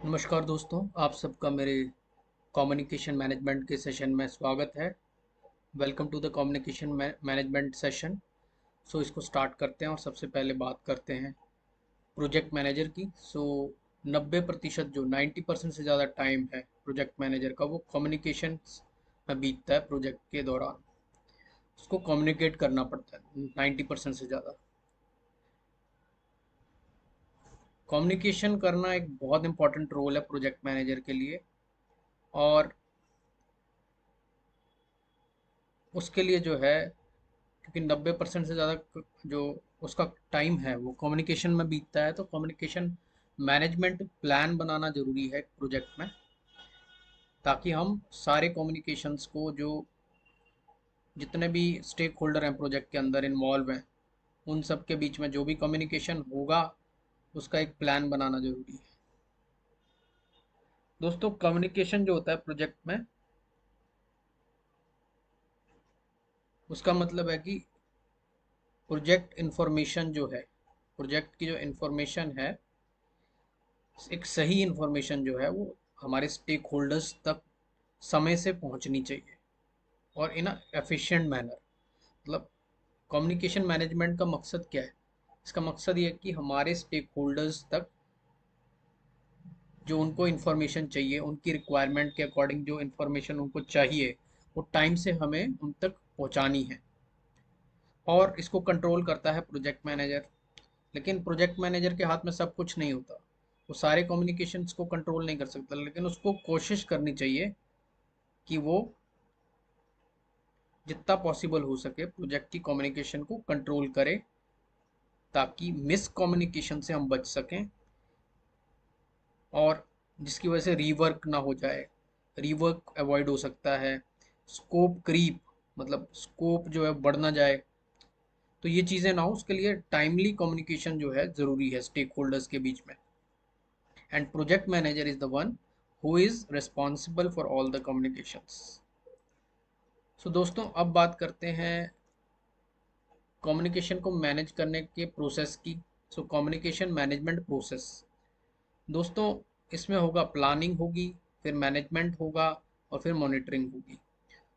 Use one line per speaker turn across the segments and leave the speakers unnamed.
नमस्कार दोस्तों, आप सबका मेरे कम्युनिकेशन मैनेजमेंट के सेशन में स्वागत है। Welcome to the communication management session. इसको स्टार्ट करते हैं और सबसे पहले बात करते हैं प्रोजेक्ट मैनेजर की। 90% जो 90% से ज़्यादा टाइम है प्रोजेक्ट मैनेजर का वो कम्युनिकेशन में बीतता है। प्रोजेक्ट के दौरान उसको कम्युनिकेट करना पड़ता है 90% से ज़्यादा। कम्युनिकेशन करना एक बहुत इंपॉर्टेंट रोल है प्रोजेक्ट मैनेजर के लिए, और उसके लिए जो है, क्योंकि 90% से ज़्यादा जो उसका टाइम है वो कम्युनिकेशन में बीतता है, तो कम्युनिकेशन मैनेजमेंट प्लान बनाना ज़रूरी है प्रोजेक्ट में, ताकि हम सारे कम्युनिकेशंस को, जो जितने भी स्टेक होल्डर हैं प्रोजेक्ट के अंदर इन्वॉल्व हैं, उन सब के बीच में जो भी कम्युनिकेशन होगा उसका एक प्लान बनाना ज़रूरी है। दोस्तों, कम्युनिकेशन जो होता है प्रोजेक्ट में, उसका मतलब है कि प्रोजेक्ट इन्फॉर्मेशन जो है, प्रोजेक्ट की जो इन्फॉर्मेशन है, एक सही इन्फॉर्मेशन जो है वो हमारे स्टेक होल्डर्स तक समय से पहुंचनी चाहिए, और इन अ एफिशिएंट मैनर। मतलब कम्युनिकेशन मैनेजमेंट का मकसद क्या है? इसका मकसद ये है कि हमारे स्टेक होल्डर्स तक जो उनको इन्फॉर्मेशन चाहिए, उनकी रिक्वायरमेंट के अकॉर्डिंग जो इन्फॉर्मेशन उनको चाहिए, वो टाइम से हमें उन तक पहुंचानी है। और इसको कंट्रोल करता है प्रोजेक्ट मैनेजर। लेकिन प्रोजेक्ट मैनेजर के हाथ में सब कुछ नहीं होता, वो सारे कम्युनिकेशंस को कंट्रोल नहीं कर सकता, लेकिन उसको कोशिश करनी चाहिए कि वो जितना पॉसिबल हो सके प्रोजेक्ट की कम्युनिकेशन को कंट्रोल करे, ताकि मिस कम्युनिकेशन से हम बच सकें, और जिसकी वजह से रीवर्क ना हो जाए। रीवर्क अवॉइड हो सकता है, स्कोप क्रीप, मतलब स्कोप जो है बढ़ ना जाए, तो ये चीज़ें ना हो, उसके लिए टाइमली कम्युनिकेशन जो है ज़रूरी है स्टेक होल्डर्स के बीच में। And project manager is the one who is responsible for all the communications. दोस्तों, अब बात करते हैं कम्युनिकेशन को मैनेज करने के प्रोसेस की। कम्युनिकेशन मैनेजमेंट प्रोसेस, दोस्तों, इसमें होगा प्लानिंग होगी, फिर मैनेजमेंट होगा, और फिर मॉनिटरिंग होगी।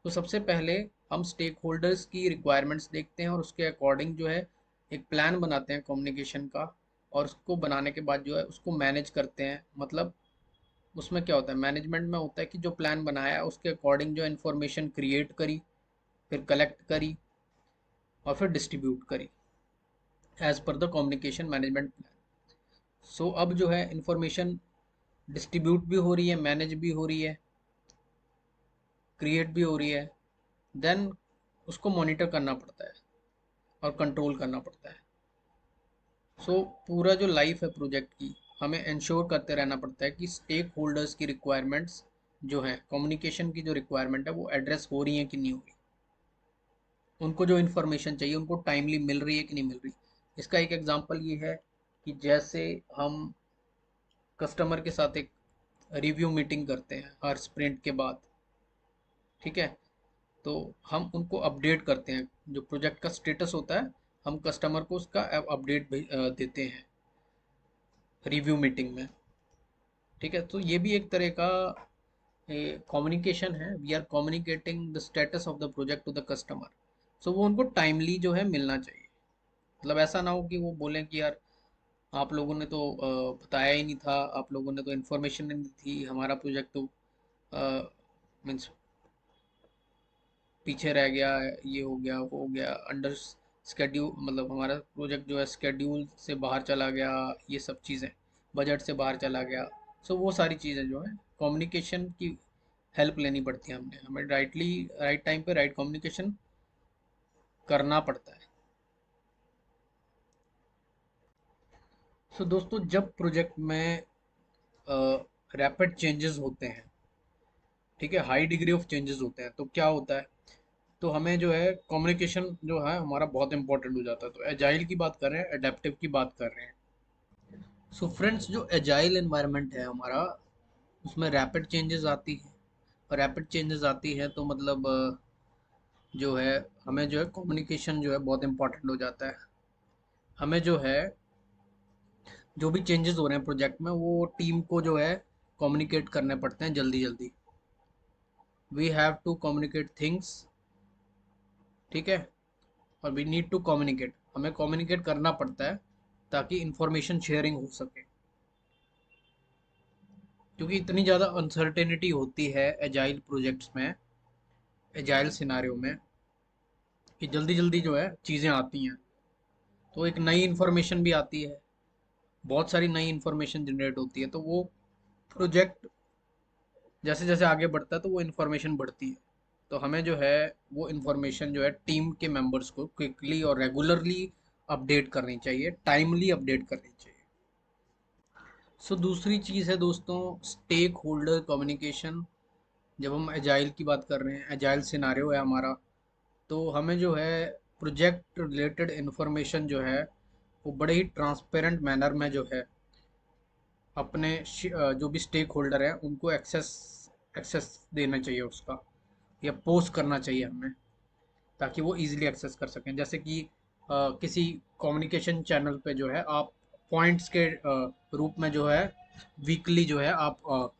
तो सबसे पहले हम स्टेक होल्डर्स की रिक्वायरमेंट्स देखते हैं, और उसके अकॉर्डिंग जो है एक प्लान बनाते हैं कम्युनिकेशन का, और उसको बनाने के बाद जो है उसको मैनेज करते हैं। मतलब उसमें क्या होता है, मैनेजमेंट में होता है कि जो प्लान बनाया है उसके अकॉर्डिंग जो इन्फॉर्मेशन क्रिएट करी, फिर कलेक्ट करी, और फिर डिस्ट्रीब्यूट करी as per the communication management plan. अब जो है इंफॉर्मेशन डिस्ट्रीब्यूट भी हो रही है, मैनेज भी हो रही है, क्रिएट भी हो रही है, देन उसको मॉनिटर करना पड़ता है और कंट्रोल करना पड़ता है। पूरा जो लाइफ है प्रोजेक्ट की, हमें इंश्योर करते रहना पड़ता है कि स्टेक होल्डर्स की रिक्वायरमेंट्स जो हैं, कम्युनिकेशन की जो रिक्वायरमेंट है वो एड्रेस हो रही है कि नहीं हो रही, उनको जो इन्फॉर्मेशन चाहिए उनको टाइमली मिल रही है कि नहीं मिल रही। इसका एक एग्जांपल ये है कि जैसे हम कस्टमर के साथ एक रिव्यू मीटिंग करते हैं हर स्प्रिंट के बाद, ठीक है, तो हम उनको अपडेट करते हैं, जो प्रोजेक्ट का स्टेटस होता है हम कस्टमर को उसका अपडेट देते हैं रिव्यू मीटिंग में। ठीक है, तो ये भी एक तरह का कम्युनिकेशन है। We are communicating the status of the project to the customer. वो उनको टाइमली जो है मिलना चाहिए। मतलब ऐसा ना हो कि वो बोलें कि यार आप लोगों ने तो बताया ही नहीं था, आप लोगों ने तो इन्फॉर्मेशन नहीं दी थी, हमारा प्रोजेक्ट तो मीन्स पीछे रह गया, ये हो गया वो हो गया, अंडर स्केड्यूल, मतलब हमारा प्रोजेक्ट जो है स्केड्यूल से बाहर चला गया, ये सब चीज़ें, बजट से बाहर चला गया। वो सारी चीज़ें जो है कम्युनिकेशन की हेल्प लेनी पड़ती है, हमें राइट टाइम पे राइट कम्युनिकेशन करना पड़ता है। दोस्तों, जब प्रोजेक्ट में रैपिड चेंजेस होते हैं, ठीक है, हाई डिग्री ऑफ चेंजेस होते हैं, तो क्या होता है, तो हमें जो है कम्युनिकेशन जो है हमारा बहुत इंपॉर्टेंट हो जाता है। तो एजाइल की बात कर रहे हैं, एडेप्टिव की बात कर रहे हैं। फ्रेंड्स, जो एजाइल एनवायरनमेंट है हमारा, उसमें रैपिड चेंजेस आती है, और रैपिड चेंजेस आती है तो मतलब जो है हमें जो है कम्युनिकेशन जो है बहुत इंपॉर्टेंट हो जाता है। हमें जो है जो भी चेंजेस हो रहे हैं प्रोजेक्ट में, वो टीम को जो है कम्युनिकेट करने पड़ते हैं जल्दी जल्दी। We have to communicate things, ठीक है, और वी नीड टू कम्युनिकेट, हमें कम्युनिकेट करना पड़ता है ताकि इंफॉर्मेशन शेयरिंग हो सके। क्योंकि इतनी ज़्यादा अनसर्टेनिटी होती है एजाइल प्रोजेक्ट्स में, एजाइल सिनारियो में, कि जल्दी जल्दी जो है चीज़ें आती हैं, तो एक नई इन्फॉर्मेशन भी आती है, बहुत सारी नई इन्फॉर्मेशन जनरेट होती है, तो वो प्रोजेक्ट जैसे जैसे आगे बढ़ता है तो वो इन्फॉर्मेशन बढ़ती है। तो हमें जो है वो इन्फॉर्मेशन जो है टीम के मेंबर्स को क्विकली और रेगुलरली अपडेट करनी चाहिए, टाइमली अपडेट करनी चाहिए। सो दूसरी चीज़ है दोस्तों, स्टेक होल्डर कम्युनिकेशन। जब हम एजाइल की बात कर रहे हैं, एजाइल सिनारियो है हमारा, तो हमें जो है प्रोजेक्ट रिलेटेड इन्फॉर्मेशन जो है वो बड़े ही ट्रांसपेरेंट मैनर में जो है अपने जो भी स्टेक होल्डर हैं उनको एक्सेस एक्सेस देना चाहिए उसका, या पोस्ट करना चाहिए हमें, ताकि वो इजीली एक्सेस कर सकें। जैसे कि किसी कम्युनिकेशन चैनल पे जो है आप पॉइंट्स के रूप में जो है वीकली जो है आप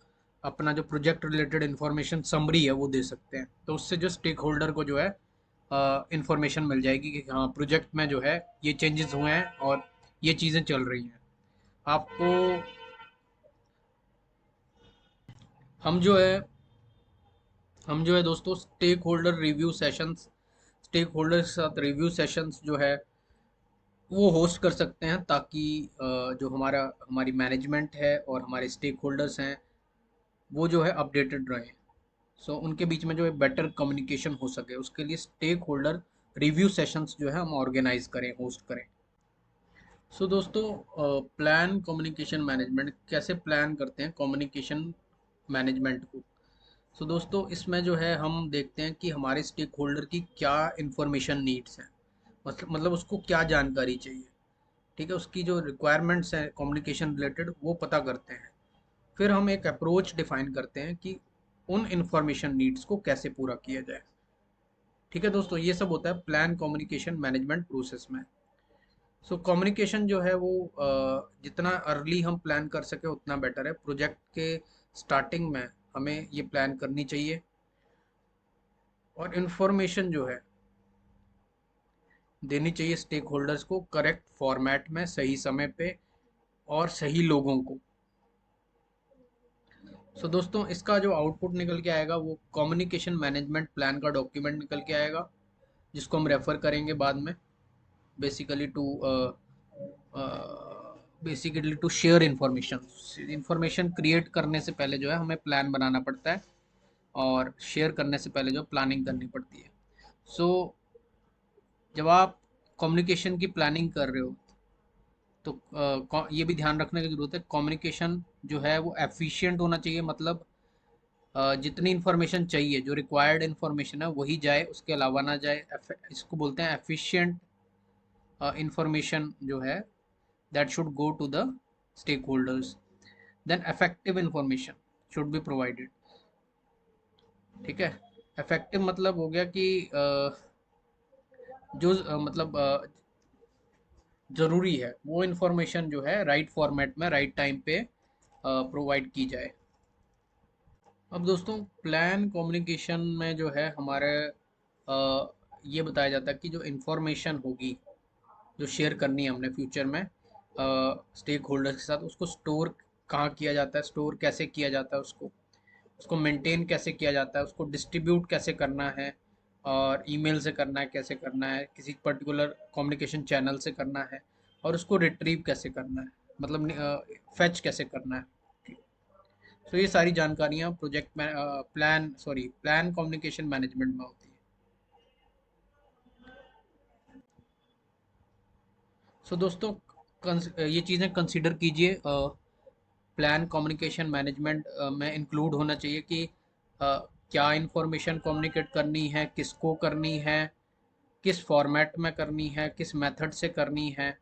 अपना जो प्रोजेक्ट रिलेटेड इन्फॉर्मेशन समरी है वो दे सकते हैं, तो उससे जो स्टेक होल्डर को जो है इंफॉर्मेशन मिल जाएगी कि हाँ प्रोजेक्ट में जो है ये चेंजेस हुए हैं और ये चीज़ें चल रही हैं। आपको हम जो है हम जो है दोस्तों stakeholder review sessions, stakeholder के साथ रिव्यू सेशंस जो है वो होस्ट कर सकते हैं, ताकि जो हमारी मैनेजमेंट है और हमारे स्टेक होल्डर्स हैं वो जो है अपडेटेड रहें। सो उनके बीच में जो है बेटर कम्युनिकेशन हो सके, उसके लिए स्टेक होल्डर रिव्यू सेशंस जो है हम ऑर्गेनाइज करें, होस्ट करें। सो दोस्तों, प्लान कम्युनिकेशन मैनेजमेंट, कैसे प्लान करते हैं कम्युनिकेशन मैनेजमेंट को। सो दोस्तों, इसमें जो है हम देखते हैं कि हमारे स्टेक होल्डर की क्या इंफॉर्मेशन नीड्स हैं, मतलब उसको क्या जानकारी चाहिए, ठीक है, उसकी जो रिक्वायरमेंट्स हैं कम्युनिकेशन रिलेटेड वो पता करते हैं। फिर हम एक अप्रोच डिफाइन करते हैं कि उन इंफॉर्मेशन नीड्स को कैसे पूरा किया जाए। ठीक है दोस्तों, ये सब होता है प्लान कम्युनिकेशन मैनेजमेंट प्रोसेस में। सो कम्युनिकेशन जो है वो जितना अर्ली हम प्लान कर सके उतना बेटर है। प्रोजेक्ट के स्टार्टिंग में हमें ये प्लान करनी चाहिए, और इन्फॉर्मेशन जो है देनी चाहिए स्टेक होल्डर्स को करेक्ट फॉर्मेट में, सही समय पे और सही लोगों को। सो दोस्तों, इसका जो आउटपुट निकल के आएगा वो कम्युनिकेशन मैनेजमेंट प्लान का डॉक्यूमेंट निकल के आएगा, जिसको हम रेफर करेंगे बाद में, basically to basically to share information. Information create करने से पहले जो है हमें प्लान बनाना पड़ता है, और शेयर करने से पहले जो प्लानिंग करनी पड़ती है। सो जब आप कम्युनिकेशन की प्लानिंग कर रहे हो तो ये भी ध्यान रखने की ज़रूरत है, कम्युनिकेशन जो है वो एफिशिएंट होना चाहिए, मतलब जितनी इन्फॉर्मेशन चाहिए, जो रिक्वायर्ड इन्फॉर्मेशन है वही जाए, उसके अलावा ना जाए। इसको बोलते हैं एफिशिएंट इंफॉर्मेशन जो है, that should go to the stakeholders. Then effective information should be provided, ठीक है। इफेक्टिव मतलब हो गया कि जो मतलब ज़रूरी है वो इन्फॉर्मेशन जो है राइट फॉर्मेट में राइट टाइम पे प्रोवाइड की जाए। अब दोस्तों, प्लान कम्युनिकेशन में जो है हमारे ये बताया जाता है कि जो इन्फॉर्मेशन होगी, जो शेयर करनी है हमने फ्यूचर में स्टेक होल्डर्स के साथ, उसको स्टोर कहाँ किया जाता है, स्टोर कैसे किया जाता है, उसको उसको मेंटेन कैसे किया जाता है, उसको डिस्ट्रीब्यूट कैसे करना है, और ईमेल से करना है, कैसे करना है, किसी पर्टिकुलर कम्युनिकेशन चैनल से करना है, और उसको रिट्रीव कैसे करना है, मतलब फेच कैसे करना है। तो ये सारी जानकारियाँ प्रोजेक्ट में प्लान कम्युनिकेशन मैनेजमेंट में होती है। सो दोस्तों, ये चीज़ें कंसिडर कीजिए, प्लान कम्युनिकेशन मैनेजमेंट में इंक्लूड होना चाहिए कि क्या इंफॉर्मेशन कम्युनिकेट करनी है, किसको करनी है, किस फॉर्मेट में करनी है, किस मेथड से करनी है,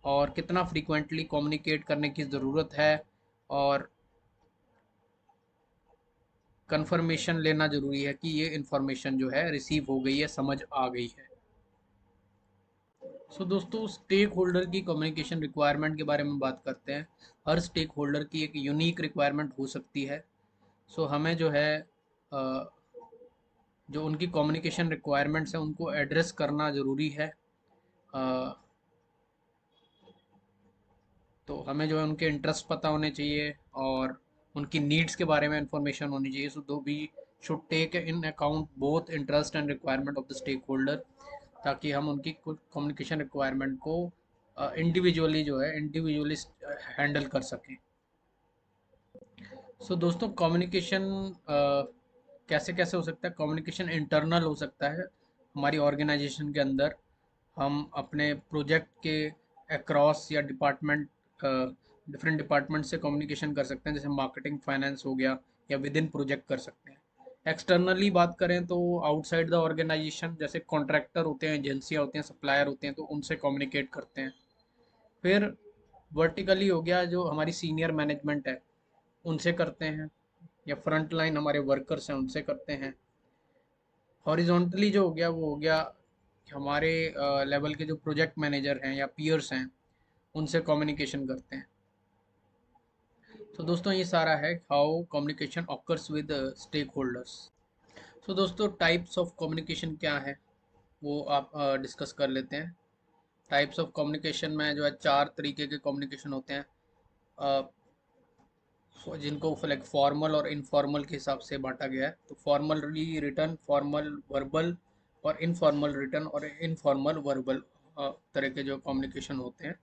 और कितना फ्रीक्वेंटली कम्युनिकेट करने की ज़रूरत है, और कंफर्मेशन लेना ज़रूरी है कि ये इंफॉर्मेशन जो है रिसीव हो गई है, समझ आ गई है। सो दोस्तों, स्टेक होल्डर की कम्युनिकेशन रिक्वायरमेंट के बारे में बात करते हैं। हर स्टेक होल्डर की एक यूनिक रिक्वायरमेंट हो सकती है। सो हमें जो है जो उनकी कम्युनिकेशन रिक्वायरमेंट्स हैं उनको एड्रेस करना ज़रूरी है। अ, तो हमें जो है उनके इंटरेस्ट पता होने चाहिए और उनकी नीड्स के बारे में इंफॉर्मेशन होनी चाहिए। So though we should take in account both interest and requirement of the stakeholder, ताकि हम उनकी कम्युनिकेशन रिक्वायरमेंट को इंडिविजुअली जो है इंडिविजुअली हैंडल कर सकें। सो दोस्तों, कम्युनिकेशन कैसे कैसे हो सकता है। कम्युनिकेशन इंटरनल हो सकता है हमारी ऑर्गेनाइजेशन के अंदर। हम अपने प्रोजेक्ट के अक्रॉस या डिपार्टमेंट डिफरेंट डिपार्टमेंट से कम्युनिकेशन कर सकते हैं, जैसे मार्केटिंग फाइनेंस हो गया, या विद इन प्रोजेक्ट कर सकते हैं। एक्सटर्नली बात करें तो आउटसाइड द ऑर्गेनाइजेशन, जैसे कॉन्ट्रैक्टर होते हैं, एजेंसियाँ होती हैं, सप्लायर होते हैं, तो उनसे कम्युनिकेट करते हैं। फिर वर्टिकली हो गया, जो हमारी सीनियर मैनेजमेंट है उनसे करते हैं, या फ्रंट लाइन हमारे वर्कर्स हैं उनसे करते हैं। हॉरिजॉन्टली जो हो गया वो हो गया हमारे लेवल के जो प्रोजेक्ट मैनेजर हैं या पीयर्स हैं उनसे कम्युनिकेशन करते हैं। तो दोस्तों, ये सारा है how communication occurs with stakeholders. तो दोस्तों, टाइप्स ऑफ कम्युनिकेशन क्या है वो आप डिस्कस कर लेते हैं। टाइप्स ऑफ कम्युनिकेशन में जो है चार तरीके के कम्युनिकेशन होते हैं, जिनको लाइक फॉर्मल और इनफॉर्मल के हिसाब से बांटा गया है। तो फॉर्मली रिटर्न, फॉर्मल वर्बल, और इनफॉर्मल रिटर्न और इनफॉर्मल वर्बल तरह के जो कम्युनिकेशन होते हैं,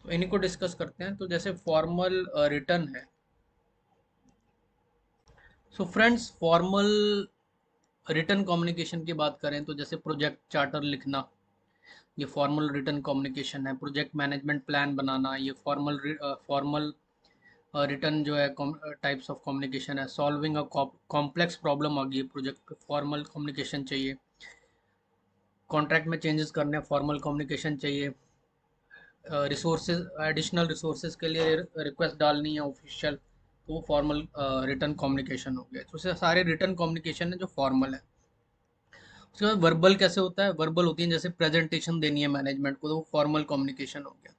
तो इन्हीं को डिस्कस करते हैं। तो जैसे फॉर्मल रिटर्न है। So friends, formal return communication की बात करें तो जैसे प्रोजेक्ट चार्टर लिखना, ये फॉर्मल रिटर्न कम्युनिकेशन है। प्रोजेक्ट मैनेजमेंट प्लान बनाना, ये फॉर्मल रिटर्न जो है टाइप्स ऑफ कम्युनिकेशन है। सॉल्विंग अ कॉम्प्लेक्स प्रॉब्लम आ गई है प्रोजेक्ट पे, फॉर्मल कम्युनिकेशन चाहिए। कॉन्ट्रैक्ट में चेंजेस करने, फॉर्मल कम्युनिकेशन चाहिए। रिसोर्सेज, एडिशनल रिसोर्सेज के लिए रिक्वेस्ट डालनी है ऑफिशियल, तो वो फॉर्मल रिटर्न कम्युनिकेशन हो गया। तो सारे रिटर्न कम्युनिकेशन है जो फॉर्मल है। उसके बाद वर्बल कैसे होता है। वर्बल होती है जैसे प्रेजेंटेशन देनी है मैनेजमेंट को, तो वो फॉर्मल कम्युनिकेशन हो गया।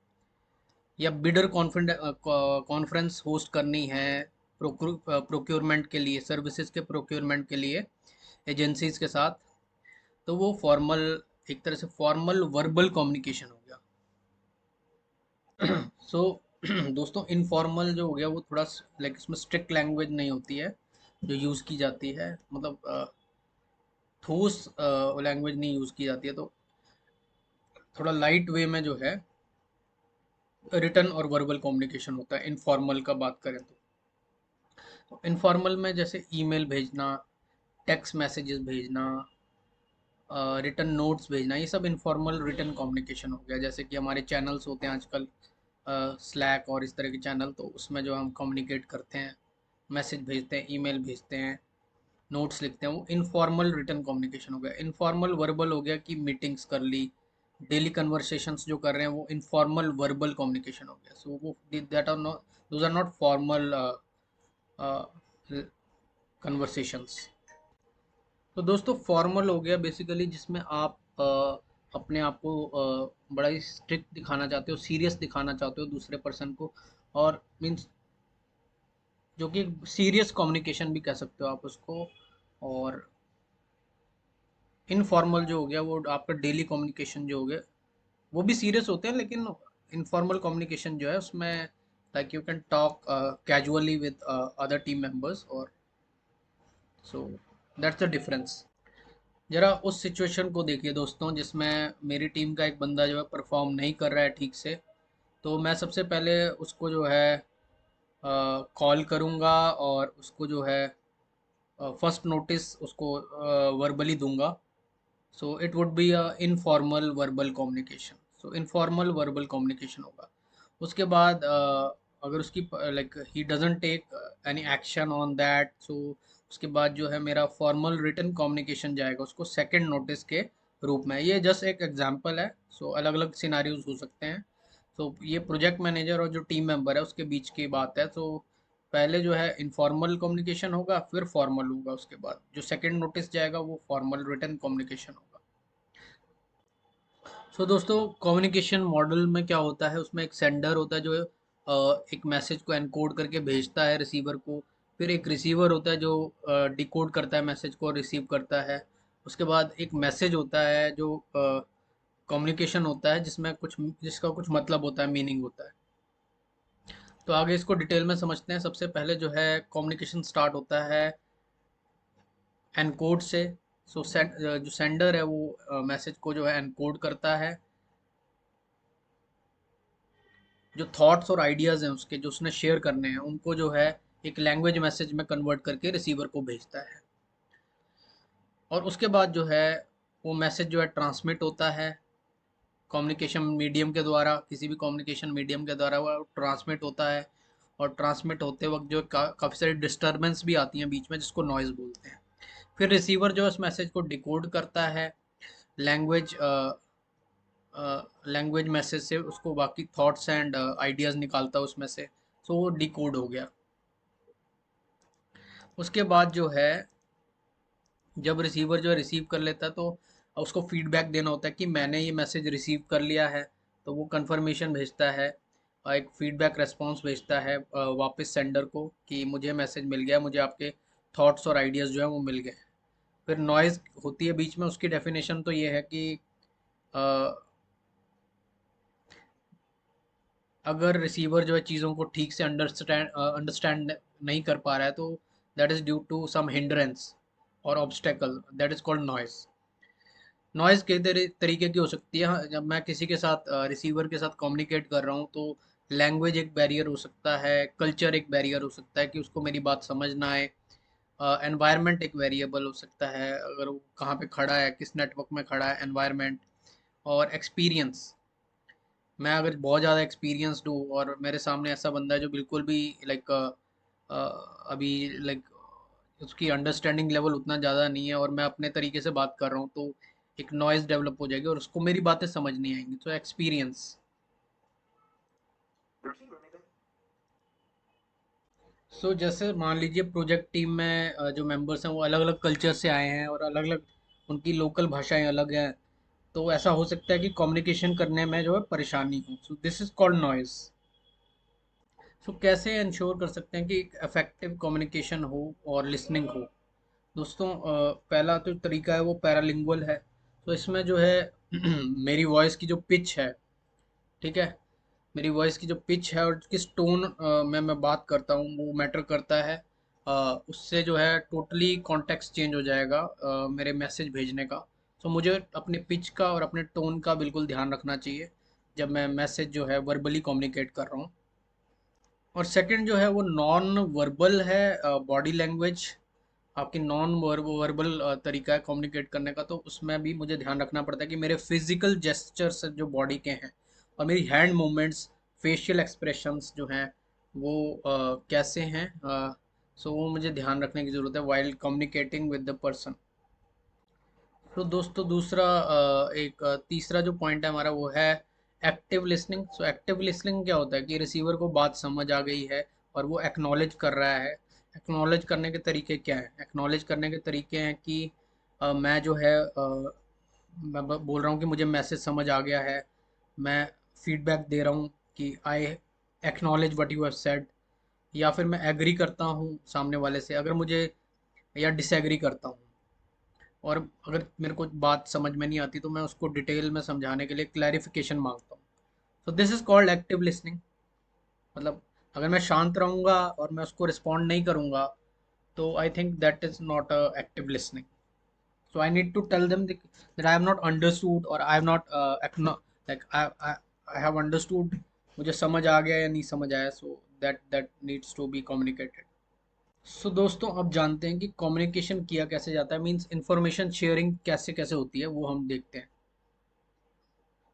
या बिडर कॉन्फ्रेंस होस्ट करनी है प्रोक्योरमेंट के लिए, सर्विसेज के प्रोक्योरमेंट के लिए एजेंसीज के साथ, तो वो फॉर्मल, एक तरह से फॉर्मल वर्बल कम्युनिकेशन हो गया। सो दोस्तों, इनफॉर्मल जो हो गया वो थोड़ा लाइक इसमें स्ट्रिक्ट लैंग्वेज नहीं होती है जो यूज़ की जाती है, मतलब ठोस लैंग्वेज नहीं यूज़ की जाती है, तो थोड़ा लाइट वे में जो है रिटर्न और वर्बल कम्युनिकेशन होता है इनफॉर्मल का बात करें तो। इनफॉर्मल में जैसे ईमेल भेजना, टेक्स्ट मैसेजेस भेजना, रिटर्न नोट्स भेजना, ये सब इनफॉर्मल रिटर्न कम्युनिकेशन हो गया। जैसे कि हमारे चैनल्स होते हैं आजकल, स्लैक और इस तरह के चैनल, तो उसमें जो हम कम्युनिकेट करते हैं, मैसेज भेजते हैं, ईमेल भेजते हैं, नोट्स लिखते हैं, वो इनफॉर्मल रिटर्न कम्युनिकेशन हो गया। इनफॉर्मल वर्बल हो गया कि मीटिंग्स कर ली, डेली कन्वर्सेशंस जो कर रहे हैं वो इनफॉर्मल वर्बल कम्युनिकेशन हो गया। सो वो that are not, those are not formal conversations. तो दोस्तों, फॉर्मल हो गया बेसिकली जिसमें आप अपने आप को बड़ा ही स्ट्रिक्ट दिखाना चाहते हो, सीरियस दिखाना चाहते हो दूसरे पर्सन को, और मीन्स जो कि सीरियस कम्युनिकेशन भी कह सकते हो आप उसको। और इनफॉर्मल जो हो गया वो आपका डेली कम्युनिकेशन जो हो गया, वो भी सीरियस होते हैं, लेकिन इनफॉर्मल कम्युनिकेशन जो है उसमें like you can talk casually with other team members, और सो दैट्स द डिफरेंस। जरा उस सिचुएशन को देखिए दोस्तों, जिसमें मेरी टीम का एक बंदा जो है परफॉर्म नहीं कर रहा है ठीक से, तो मैं सबसे पहले उसको जो है कॉल करूँगा, और उसको जो है फर्स्ट नोटिस उसको वर्बली दूंगा। So it would be a informal verbal communication. So informal verbal communication होगा। उसके बाद अगर उसकी like he doesn't take any action on that, so उसके बाद जो है मेरा फॉर्मल रिटन कम्युनिकेशन जाएगा उसको सेकंड नोटिस के रूप में। ये जस्ट एक एग्जांपल है। सो अलग अलग सिनारियोज हो सकते हैं। तो ये प्रोजेक्ट मैनेजर और जो टीम मेंबर है उसके बीच की बात है। तो पहले जो है इनफॉर्मल कम्युनिकेशन होगा, फिर फॉर्मल होगा, उसके बाद जो सेकंड नोटिस जाएगा वो फॉर्मल रिटन कम्युनिकेशन होगा। सो दोस्तों, कम्युनिकेशन मॉडल में क्या होता है, उसमें एक सेंडर होता है जो एक मैसेज को एनकोड करके भेजता है रिसीवर को। फिर एक रिसीवर होता है जो डिकोड करता है मैसेज को, रिसीव करता है। उसके बाद एक मैसेज होता है जो कम्युनिकेशन होता है जिसमें कुछ, जिसका कुछ मतलब होता है, मीनिंग होता है। तो आगे इसको डिटेल में समझते हैं। सबसे पहले जो है कम्युनिकेशन स्टार्ट होता है एनकोड से। सो जो सेंडर है वो मैसेज को जो है एनकोड करता है। जो थॉट्स और आइडियाज़ हैं उसके, जो उसने शेयर करने हैं, उनको जो है एक लैंग्वेज मैसेज में कन्वर्ट करके रिसीवर को भेजता है। और उसके बाद जो है वो मैसेज जो है ट्रांसमिट होता है कम्युनिकेशन मीडियम के द्वारा, किसी भी कम्युनिकेशन मीडियम के द्वारा वो ट्रांसमिट होता है। और ट्रांसमिट होते वक्त जो काफ़ी सारी डिस्टर्बेंस भी आती हैं बीच में, जिसको नॉइज़ बोलते हैं। फिर रिसीवर जो है उस मैसेज को डिकोड करता है लैंग्वेज लैंग्वेज मैसेज से, उसको बाकी थॉट्स एंड आइडियाज़ निकालता है उसमें से। सो वो डिकोड हो गया। उसके बाद जो है जब रिसीवर जो है रिसीव कर लेता है, तो उसको फीडबैक देना होता है कि मैंने ये मैसेज रिसीव कर लिया है। तो वो कंफर्मेशन भेजता है और एक फीडबैक रेस्पॉन्स भेजता है वापस सेंडर को कि मुझे मैसेज मिल गया, मुझे आपके थॉट्स और आइडियाज़ जो है वो मिल गए। फिर नॉइज़ होती है बीच में, उसकी डेफिनेशन तो ये है कि अ, अगर रिसीवर जो है चीज़ों को ठीक से अंडरस्टैंड नहीं कर पा रहा है, तो that is due to some hindrance और obstacle, that is called noise. Noise कई तरीके की हो सकती है। हाँ, जब मैं किसी के साथ रिसीवर के साथ कम्युनिकेट कर रहा हूँ, तो लैंग्वेज एक बैरियर हो सकता है, कल्चर एक बैरियर हो सकता है कि उसको मेरी बात समझ ना आए। एनवायरनमेंट एक वेरिएबल हो सकता है, अगर वो कहाँ पे खड़ा है, किस नेटवर्क में खड़ा है, एनवायरनमेंट। और एक्सपीरियंस, मैं अगर बहुत ज़्यादा एक्सपीरियंसड हूँ और मेरे सामने ऐसा बंदा है जो बिल्कुल भी लाइक अभी लाइक उसकी अंडरस्टैंडिंग लेवल उतना ज़्यादा नहीं है और मैं अपने तरीके से बात कर रहा हूँ, तो एक नॉइज़ डेवलप हो जाएगी और उसको मेरी बातें समझ नहीं आएंगी। तो एक्सपीरियंस। सो जैसे मान लीजिए प्रोजेक्ट टीम में जो मेंबर्स हैं वो अलग अलग कल्चर से आए हैं और अलग अलग उनकी लोकल भाषाएं अलग हैं। तो ऐसा हो सकता है कि कम्युनिकेशन करने में जो है परेशानी हो। So this is called noise. So कैसे इंश्योर कर सकते हैं कि एक इफेक्टिव कम्युनिकेशन हो और लिसनिंग हो। दोस्तों, पहला तो तरीका है वो पैरालिंगुअल है। तो इसमें जो है मेरी वॉइस की जो पिच है, ठीक है, मेरी वॉइस की जो पिच है और किस टोन में मैं बात करता हूँ वो मैटर करता है। उससे जो है टोटली कॉन्टेक्स्ट चेंज हो जाएगा मेरे मैसेज भेजने का। तो मुझे अपने पिच का और अपने टोन का बिल्कुल ध्यान रखना चाहिए जब मैं मैसेज जो है वर्बली कम्युनिकेट कर रहा हूँ। और सेकंड जो है वो नॉन वर्बल है, बॉडी लैंग्वेज। आपकी नॉन वर्बल तरीका है कम्युनिकेट करने का, तो उसमें भी मुझे ध्यान रखना पड़ता है कि मेरे फिजिकल जेस्चर्स जो बॉडी के हैं और मेरी हैंड मूवमेंट्स, फेशियल एक्सप्रेशंस जो हैं वो कैसे हैं। सो वो मुझे ध्यान रखने की ज़रूरत है while communicating with the person. तो दोस्तों दूसरा एक तीसरा जो पॉइंट है हमारा वो है active listening. So active listening क्या होता है कि रिसीवर को बात समझ आ गई है और वो एक्नॉलेज कर रहा है। एक्नॉलेज करने के तरीके क्या हैं? एक्नॉलेज करने के तरीके हैं कि मैं जो है मैं बोल रहा हूँ कि मुझे मैसेज समझ आ गया है। मैं फीडबैक दे रहा हूँ कि I acknowledge what you have said. या फिर मैं एग्री करता हूँ सामने वाले से अगर मुझे, या डिसएग्री करता हूँ। और अगर मेरे को बात समझ में नहीं आती तो मैं उसको डिटेल में समझाने के लिए क्लैरिफिकेशन मांगता हूँ। तो this is called active listening. मतलब अगर मैं शांत रहूंगा और मैं उसको रिस्पॉन्ड नहीं करूंगा, तो I think that is not a active listening. So I need to tell them that I have not understood और I have not like I have understood, मुझे समझ आ गया या नहीं समझ आया। So that that needs to be communicated. So दोस्तों, अब जानते हैं कि कम्युनिकेशन किया कैसे जाता है, मीन्स इंफॉर्मेशन शेयरिंग कैसे कैसे होती है, वो हम देखते हैं।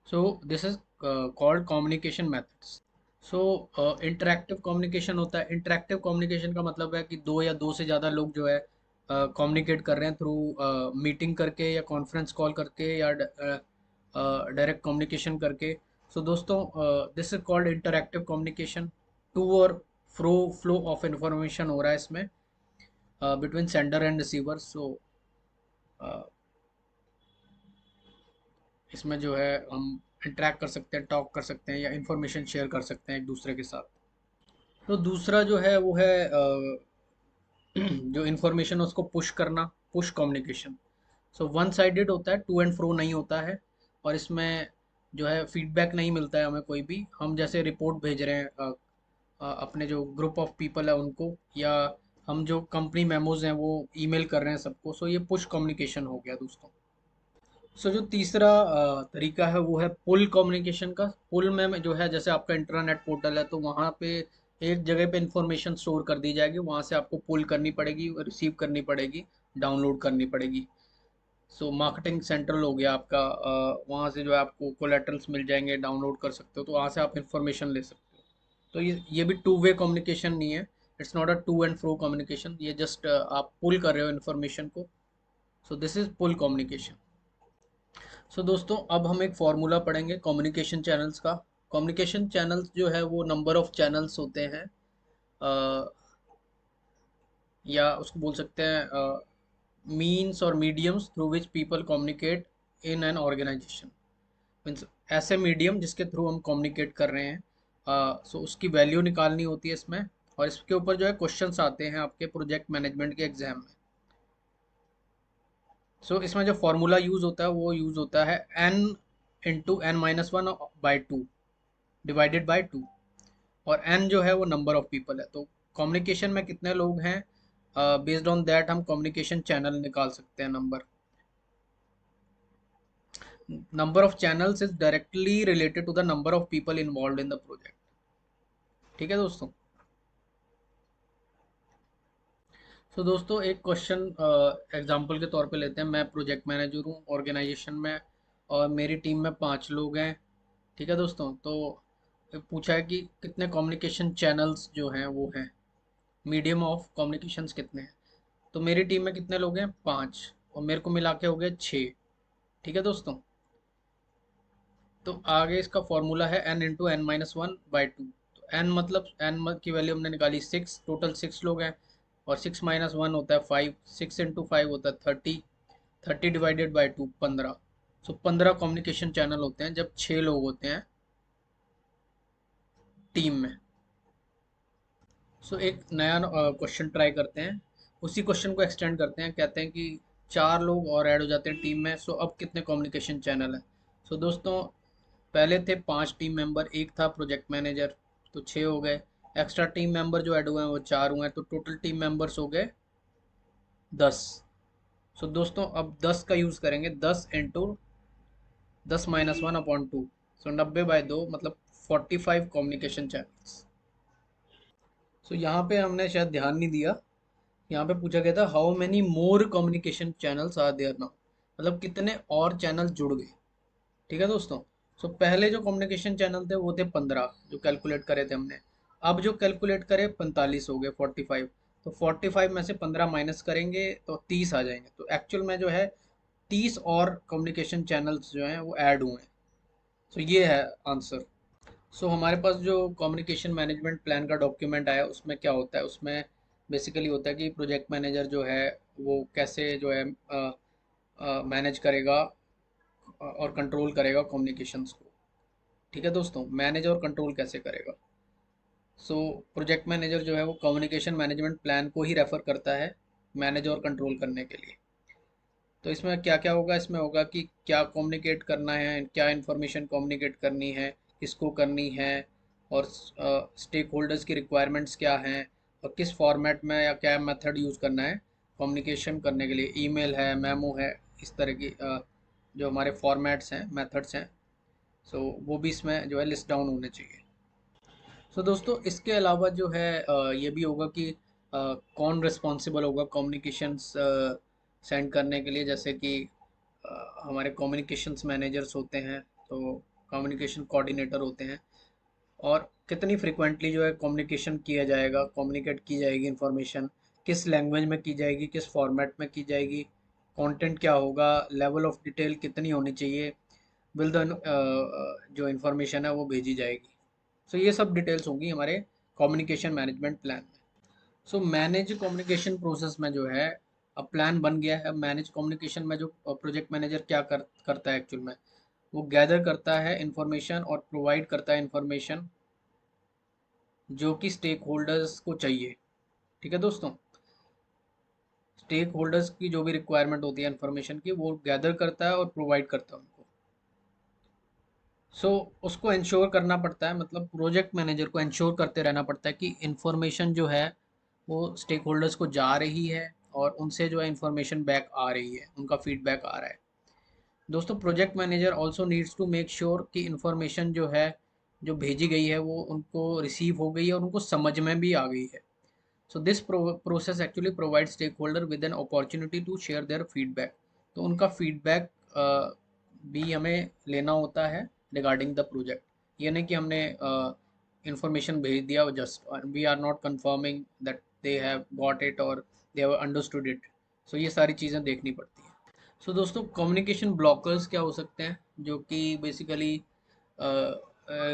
सो this is called communication methods. So interactive communication होता है। इंटरैक्टिव कम्युनिकेशन का मतलब है कि दो या दो से ज़्यादा लोग जो है कम्युनिकेट कर रहे हैं थ्रू मीटिंग करके या कॉन्फ्रेंस कॉल करके या डायरेक्ट कम्युनिकेशन करके। सो दोस्तों, this is called interactive communication. To और फ्रो फ्लो ऑफ इंफॉर्मेशन हो रहा है इसमें between sender and receiver. So uh, इसमें जो है हम इंटरेक्ट कर सकते हैं, टॉक कर सकते हैं या इन्फॉर्मेशन शेयर कर सकते हैं एक दूसरे के साथ। तो दूसरा जो है वो है जो इन्फॉर्मेशन है उसको पुश करना, push communication. So one sided होता है, टू एंड फ्रो नहीं होता है। और इसमें जो है फीडबैक नहीं मिलता है हमें कोई भी। हम जैसे रिपोर्ट भेज रहे हैं अपने जो ग्रुप ऑफ पीपल है उनको, या हम जो कंपनी मेमोज हैं वो ईमेल कर रहे हैं सबको। सो ये पुश कम्युनिकेशन हो गया दोस्तों। सो जो तीसरा तरीका है वो है पुल कम्युनिकेशन का। पुल में जो है जैसे आपका इंटरनेट पोर्टल है तो वहाँ पे एक जगह पे इंफॉर्मेशन स्टोर कर दी जाएगी, वहाँ से आपको पुल करनी पड़ेगी, रिसीव करनी पड़ेगी, डाउनलोड करनी पड़ेगी। सो मार्केटिंग सेंट्रल हो गया आपका, वहाँ से जो है आपको कोलेटरल्स मिल जाएंगे, डाउनलोड कर सकते हो, तो वहाँ से आप इंफॉर्मेशन ले सकते हो। तो ये भी टू वे कम्युनिकेशन नहीं है, it's not a to and fro communication, ये जस्ट आप पुल कर रहे हो इन्फॉर्मेशन को। So this is pull communication. So दोस्तों अब हम एक फॉर्मूला पढ़ेंगे कम्युनिकेशन चैनल्स का। कम्युनिकेशन चैनल्स जो है वो नंबर ऑफ चैनल्स होते हैं, अ, या उसको बोल सकते हैं मीन्स और mediums through which people communicate in an organisation. Means ऐसे मीडियम जिसके थ्रू हम कम्युनिकेट कर रहे हैं। सो उसकी वैल्यू निकालनी होती है इसमें, और इसके ऊपर जो है क्वेश्चंस आते हैं आपके प्रोजेक्ट मैनेजमेंट के एग्जाम में। सो इसमें जो फॉर्मूला यूज होता है वो यूज होता है n into n minus one by two divided by two. और n जो है वो नंबर ऑफ पीपल है, तो कम्युनिकेशन में कितने लोग हैं, बेस्ड ऑन दैट हम कम्युनिकेशन चैनल निकाल सकते हैं number. Number of channels is directly related to the number of people involve in the project. ठीक है दोस्तों। तो दोस्तों एक क्वेश्चन एग्जांपल के तौर पे लेते हैं। मैं प्रोजेक्ट मैनेजर हूँ ऑर्गेनाइजेशन में, और मेरी टीम में 5 लोग हैं। ठीक है दोस्तों। तो पूछा है कि कितने कम्युनिकेशन चैनल्स जो हैं वो हैं, मीडियम ऑफ कम्युनिकेशंस कितने हैं। तो मेरी टीम में कितने लोग हैं, 5, और मेरे को मिला के हो गए 6। ठीक है दोस्तों। तो आगे इसका फॉर्मूला है n into n minus one by two. तो n मतलब n की वैल्यू हमने निकाली 6, टोटल 6 लोग हैं, और 6 - 1 होता है 5, 6 × 5 होता है 30, 30 divided by to 15। So 15 communication channel होते हैं जब 6 लोग होते हैं टीम में। सो एक नया क्वेश्चन ट्राई करते हैं, उसी क्वेश्चन को एक्सटेंड करते हैं। कहते हैं कि 4 लोग और ऐड हो जाते हैं टीम में, सो अब कितने कम्युनिकेशन चैनल हैं। सो दोस्तों पहले थे 5 टीम मेंबर, एक था प्रोजेक्ट मैनेजर, तो 6 हो गए। एक्स्ट्रा टीम मेंबर जो ऐड हुए हैं वो 4 हुए हैं, तो टोटल टीम मेंबर्स हो गए 10। सो दोस्तों अब 10 का यूज़ करेंगे, 10 × 10 - 1/2। सो 90/2 मतलब 45 कम्युनिकेशन चैनल्स। सो यहाँ पे हमने शायद ध्यान नहीं दिया, यहाँ पे पूछा गया था how many more communication channels are there now, मतलब कितने और चैनल जुड़ गए। ठीक है दोस्तों। सो पहले जो कम्युनिकेशन चैनल थे वो थे 15 जो कैलकुलेट करे थे हमने। अब जो कैलकुलेट करे 45 हो गए, 45। तो 45 में से 15 माइनस करेंगे तो 30 आ जाएंगे, तो एक्चुअल में जो है 30 और कम्युनिकेशन चैनल्स जो हैं वो ऐड हुए हैं। सो ये है आंसर। सो हमारे पास जो कम्युनिकेशन मैनेजमेंट प्लान का डॉक्यूमेंट आया उसमें क्या होता है, उसमें बेसिकली होता है कि प्रोजेक्ट मैनेजर जो है वो कैसे जो है मैनेज करेगा और कंट्रोल करेगा कम्युनिकेशंस को। ठीक है दोस्तों, मैनेज और कंट्रोल कैसे करेगा। सो प्रोजेक्ट मैनेजर जो है वो कम्युनिकेशन मैनेजमेंट प्लान को ही रेफर करता है मैनेज और कंट्रोल करने के लिए। तो इसमें क्या क्या होगा, इसमें होगा कि क्या कम्युनिकेट करना है, क्या इन्फॉर्मेशन कम्युनिकेट करनी है, किसको करनी है, और स्टेक होल्डर्स की रिक्वायरमेंट्स क्या हैं, और किस फॉर्मेट में या क्या मेथड यूज़ करना है कम्युनिकेशन करने के लिए। ईमेल है, मेमो है, इस तरह की जो हमारे फॉर्मेट्स हैं, मेथड्स हैं, सो वो भी इसमें जो है लिस्ट डाउन होने चाहिए। सो दोस्तों इसके अलावा जो है ये भी होगा कि कौन रिस्पॉन्सिबल होगा कम्युनिकेशंस सेंड करने के लिए। जैसे कि हमारे कम्युनिकेशंस मैनेजर्स होते हैं, तो कम्युनिकेशन कोऑर्डिनेटर होते हैं, और कितनी फ्रिक्वेंटली जो है कम्युनिकेशन किया जाएगा, कम्युनिकेट की जाएगी इन्फॉर्मेशन, किस लैंग्वेज में की जाएगी, किस फॉर्मेट में की जाएगी, कंटेंट क्या होगा, लेवल ऑफ डिटेल कितनी होनी चाहिए, विल द जो इन्फॉर्मेशन है वो भेजी जाएगी। सो ये सब डिटेल्स होंगी हमारे कम्युनिकेशन मैनेजमेंट प्लान में। सो मैनेज कम्युनिकेशन प्रोसेस में जो है अब प्लान बन गया है। मैनेज कम्युनिकेशन में जो प्रोजेक्ट मैनेजर क्या करता है एक्चुअल में, वो गैदर करता है इंफॉर्मेशन और प्रोवाइड करता है इंफॉर्मेशन जो कि स्टेक होल्डर्स को चाहिए। ठीक है दोस्तों, स्टेक होल्डर्स की जो भी रिक्वायरमेंट होती है इन्फॉर्मेशन की, वो गैदर करता है और प्रोवाइड करता है उनको। उसको इंश्योर करना पड़ता है, मतलब प्रोजेक्ट मैनेजर को इंश्योर करते रहना पड़ता है कि इंफॉर्मेशन जो है वो स्टेक होल्डर्स को जा रही है और उनसे जो है इंफॉर्मेशन बैक आ रही है, उनका फीडबैक आ रहा है। दोस्तों project manager also needs to make sure कि इंफॉर्मेशन जो है, जो भेजी गई है, वो उनको रिसीव हो गई है और उनको समझ में भी आ गई है। So this process actually provides stakeholder with an opportunity to share their feedback. तो उनका feedback भी हमें लेना होता है regarding the project। ये नहीं कि हमने information भेज दिया just we are not confirming that they have got it or they have understood it। so ये सारी चीज़ें देखनी पड़ती हैं। so दोस्तों communication blockers क्या हो सकते हैं, जो कि basically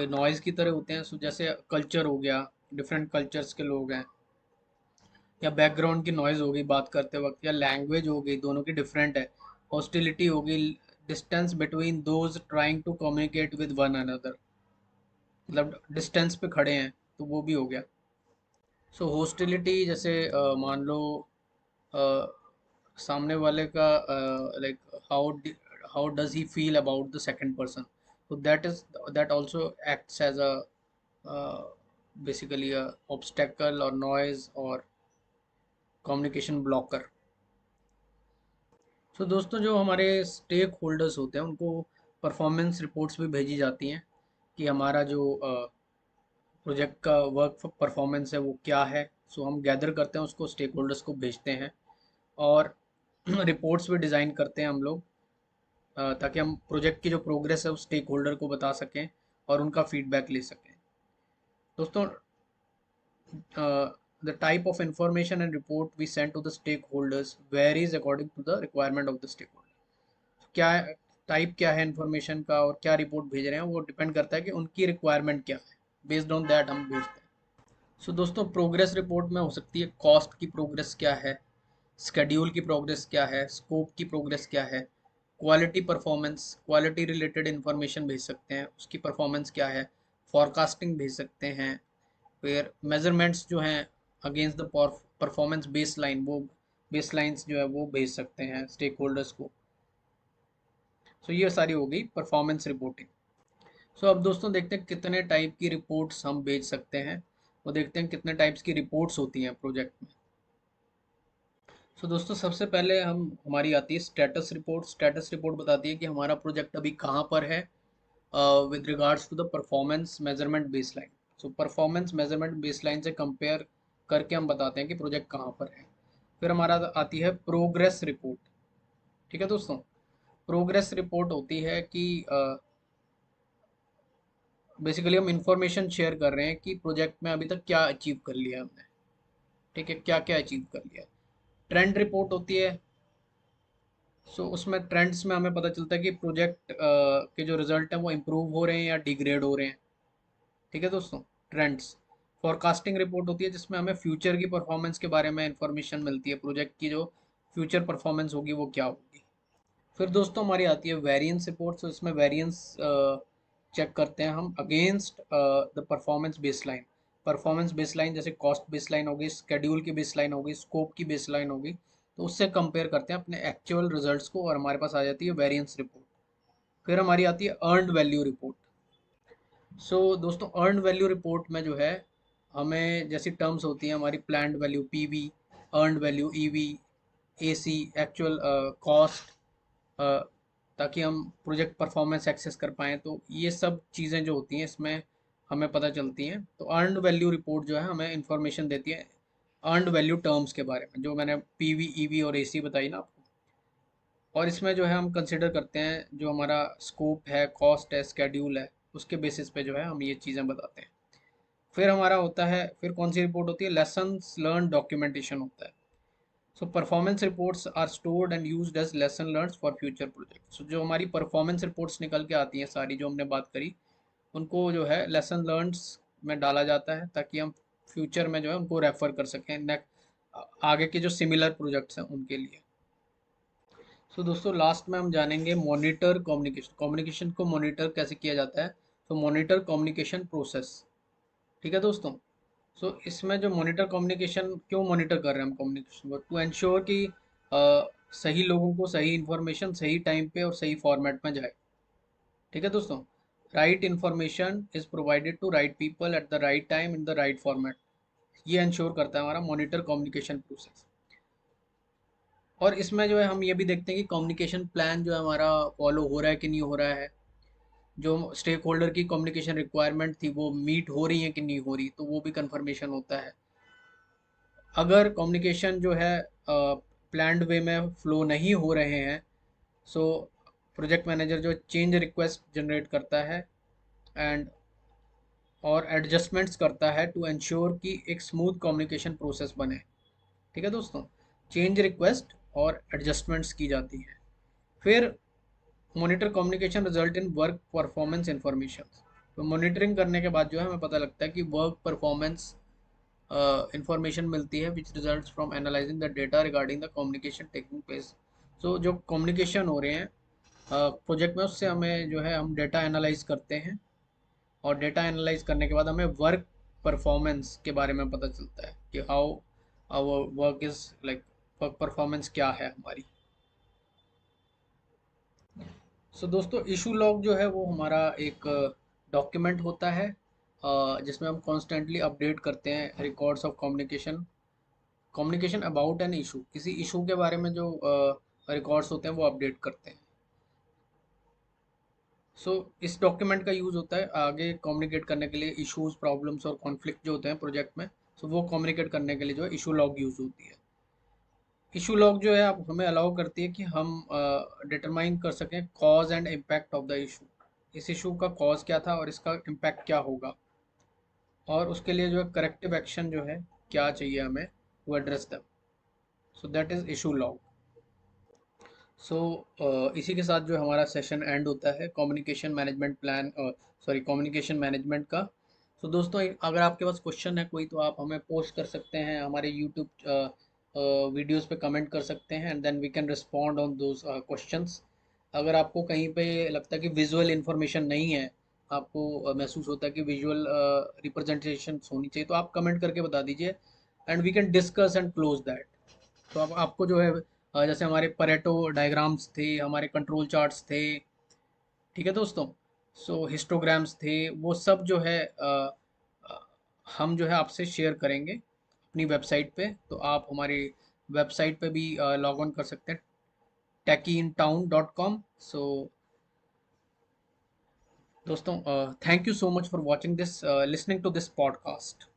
नॉइज़ की तरह होते हैं। so जैसे कल्चर हो गया, डिफरेंट कल्चर्स के लोग हैं, या बैकग्राउंड की नॉइज होगी बात करते वक्त, या लैंग्वेज हो गई, दोनों की डिफरेंट है, हॉस्टिलिटी होगी, distance between those trying to communicate with one another, मतलब डिस्टेंस पे खड़े हैं, तो वो भी हो गया। सो हॉस्टिलिटी जैसे मान लो सामने वाले का like how how does he feel about the second person, so that also acts as a basically a obstacle or noise or communication blocker। सो दोस्तों जो हमारे स्टेक होल्डर्स होते हैं उनको परफॉर्मेंस रिपोर्ट्स भी भेजी जाती हैं कि हमारा जो प्रोजेक्ट का वर्क परफॉर्मेंस है वो क्या है। सो हम गैदर करते हैं, उसको स्टेक होल्डर्स को भेजते हैं और रिपोर्ट्स भी डिज़ाइन करते हैं हम लोग, ताकि हम प्रोजेक्ट की जो प्रोग्रेस है उस स्टेक होल्डर को बता सकें और उनका फीडबैक ले सकें। दोस्तों the type of information and report we send to the stakeholders varies according to the requirement of the stakeholder। क्या टाइप क्या है इन्फॉर्मेशन का और क्या रिपोर्ट भेज रहे हैं, वो डिपेंड करता है कि उनकी रिक्वायरमेंट क्या है, बेस्ड ऑन दैट हम भेजते हैं। दोस्तों प्रोग्रेस रिपोर्ट में हो सकती है कॉस्ट की प्रोग्रेस क्या है, स्केड्यूल की प्रोग्रेस क्या है, स्कोप की प्रोग्रेस क्या है, quality performance, quality related information भेज सकते हैं, उसकी परफॉर्मेंस क्या है, फॉरकास्टिंग भेज सकते हैं, फिर मेजरमेंट्स जो हैं अगेंस्ट द परफॉर्मेंस बेसलाइन, वो बेसलाइंस जो है वो भेज सकते हैं स्टेक होल्डर्स को। ये सारी हो गई परफॉर्मेंस रिपोर्टिंग। अब दोस्तों देखते हैं कितने टाइप की रिपोर्ट्स हम भेज सकते हैं, वो देखते हैं कितने टाइप्स की रिपोर्ट्स होती हैं प्रोजेक्ट में। दोस्तों सबसे पहले हमारी आती है स्टेटस रिपोर्ट। स्टेटस रिपोर्ट बताती है कि हमारा प्रोजेक्ट अभी कहाँ पर है with regards to the performance measurement baseline. Performance measurement baseline से कंपेयर करके हम बताते हैं कि प्रोजेक्ट कहाँ पर है। फिर हमारा आती है प्रोग्रेस रिपोर्ट। ठीक है दोस्तों, प्रोग्रेस रिपोर्ट होती है कि बेसिकली हम इंफॉर्मेशन शेयर कर रहे हैं कि प्रोजेक्ट में अभी तक क्या अचीव कर लिया हमने। ठीक है, क्या क्या अचीव कर लिया। ट्रेंड रिपोर्ट होती है। उसमें ट्रेंड्स में हमें पता चलता है कि प्रोजेक्ट के जो रिजल्ट हैं वो इम्प्रूव हो रहे हैं या डिग्रेड हो रहे हैं। ठीक है दोस्तों, ट्रेंड्स। फॉरकास्टिंग रिपोर्ट होती है जिसमें हमें फ्यूचर की परफॉर्मेंस के बारे में इंफॉर्मेशन मिलती है, प्रोजेक्ट की जो फ्यूचर परफॉर्मेंस होगी वो क्या होगी। फिर दोस्तों हमारी आती है वेरिएंस रिपोर्ट। इसमें वेरिएंस चेक करते हैं हम against the performance baseline. Performance baseline जैसे कॉस्ट बेसलाइन होगी, स्केड्यूल की बेसलाइन होगी, स्कोप की बेसलाइन होगी, तो उससे कंपेयर करते हैं अपने एक्चुअल रिजल्ट्स को और हमारे पास आ जाती है वेरिएंस रिपोर्ट। फिर हमारी आती है अर्नड वैल्यू रिपोर्ट। दोस्तों अर्नड वैल्यू रिपोर्ट में जो है हमें जैसी टर्म्स होती हैं हमारी planned value PV, earned value EV, AC, actual cost, ताकि हम प्रोजेक्ट परफॉर्मेंस एक्सेस कर पाएँ, तो ये सब चीज़ें जो होती हैं इसमें हमें पता चलती हैं। तो अर्नड वैल्यू रिपोर्ट जो है हमें इंफॉर्मेशन देती है अर्नड वैल्यू टर्म्स के बारे में, जो मैंने पीवी, ईवी और एसी बताई ना आपको। और इसमें जो है हम कंसिडर करते हैं जो हमारा स्कोप है, कॉस्ट है, स्केड्यूल है, उसके बेसिस पे जो है हम ये चीज़ें बताते हैं। फिर हमारा होता है, फिर कौन सी रिपोर्ट होती है, लेसन्स लर्न डॉक्यूमेंटेशन होता है। Performance reports are stored and used as lesson learns for future project. जो हमारी परफॉर्मेंस रिपोर्ट्स निकल के आती हैं सारी जो हमने बात करी, उनको जो है लेसन लर्न्स में डाला जाता है ताकि हम फ्यूचर में जो है उनको रेफर कर सकें आगे के जो सिमिलर प्रोजेक्ट्स हैं उनके लिए। सो दोस्तों लास्ट में हम जानेंगे मॉनिटर कम्युनिकेशन। कम्युनिकेशन को मॉनिटर कैसे किया जाता है। तो मॉनिटर कम्युनिकेशन प्रोसेस। ठीक है दोस्तों। सो इसमें जो मॉनिटर कम्युनिकेशन क्यों मॉनिटर कर रहे हैं हम कम्युनिकेशन को, टू एंश्योर कि सही लोगों को सही इन्फॉर्मेशन सही टाइम पे और सही फॉर्मेट में जाए। ठीक है दोस्तों। Right information is provided to right people at the right time in the right format. ये इंश्योर करता है हमारा मॉनिटर कम्युनिकेशन प्रोसेस। और इसमें जो है हम ये भी देखते हैं कि कम्युनिकेशन प्लान जो है हमारा फॉलो हो रहा है कि नहीं हो रहा है। जो स्टेक होल्डर की कम्युनिकेशन रिक्वायरमेंट थी वो मीट हो रही है कि नहीं हो रही, तो वो भी कंफर्मेशन होता है। अगर कम्युनिकेशन जो है प्लान्ड वे में फ्लो नहीं हो रहे हैं, सो प्रोजेक्ट मैनेजर जो चेंज रिक्वेस्ट जनरेट करता है एंड और एडजस्टमेंट्स करता है टू एंश्योर कि एक स्मूथ कम्युनिकेशन प्रोसेस बने। ठीक है दोस्तों। चेंज रिक्वेस्ट और एडजस्टमेंट्स की जाती है। फिर monitor communication result in work performance information. तो मॉनिटरिंग करने के बाद जो है हमें पता लगता है कि वर्क परफॉर्मेंस इंफॉर्मेशन मिलती है which results from analyzing the data regarding the communication taking place. So जो कम्युनिकेशन हो रहे हैं प्रोजेक्ट में, उससे हमें जो है हम डेटा एनालाइज करते हैं और डेटा एनालाइज करने के बाद हमें वर्क परफॉर्मेंस के बारे में पता चलता है कि how our work is like, work performance क्या है हमारी। सो दोस्तों इशू लॉग जो है वो हमारा एक डॉक्यूमेंट होता है जिसमें हम कॉन्स्टेंटली अपडेट करते हैं records of communication. Communication about an issue, किसी इशू के बारे में जो रिकॉर्ड्स होते हैं वो अपडेट करते हैं। सो इस डॉक्यूमेंट का यूज़ होता है आगे कम्युनिकेट करने के लिए इश्यूज प्रॉब्लम्स और कॉन्फ्लिक्ट जो होते हैं प्रोजेक्ट में। सो वो कम्युनिकेट करने के लिए जो है इशू लॉग यूज़ होती है। इशू लॉग जो है आप हमें अलाउ करती है कि हम डिटरमाइन कर सकें cause and impact of the issue. इस इशू का कॉज क्या था और इसका इम्पैक्ट क्या होगा, और उसके लिए जो है करेक्टिव एक्शन जो है क्या चाहिए हमें to address them. So that is issue log. So इसी के साथ जो हमारा सेशन एंड होता है communication management plan, sorry communication management का। सो दोस्तों अगर आपके पास क्वेश्चन है कोई, तो आप हमें पोस्ट कर सकते हैं हमारे यूट्यूब वीडियोस पे, कमेंट कर सकते हैं and then we can respond on those questions. अगर आपको कहीं पे लगता है कि विजुअल इन्फॉर्मेशन नहीं है, आपको महसूस होता है कि विजुअल रिप्रेजेंटेशन होनी चाहिए, तो आप कमेंट करके बता दीजिए and we can discuss and close that. तो अब आपको जो है जैसे हमारे परेटो डायग्राम्स थे, हमारे कंट्रोल चार्ट्स थे। ठीक है दोस्तों। सो हिस्टोग्राम्स थे, वो सब जो है अ, हम जो है आपसे शेयर करेंगे अपनी वेबसाइट पे। तो आप हमारी वेबसाइट पे भी लॉग ऑन कर सकते हैं, techintown.com। सो दोस्तों thank you so much for watching this, listening to this podcast.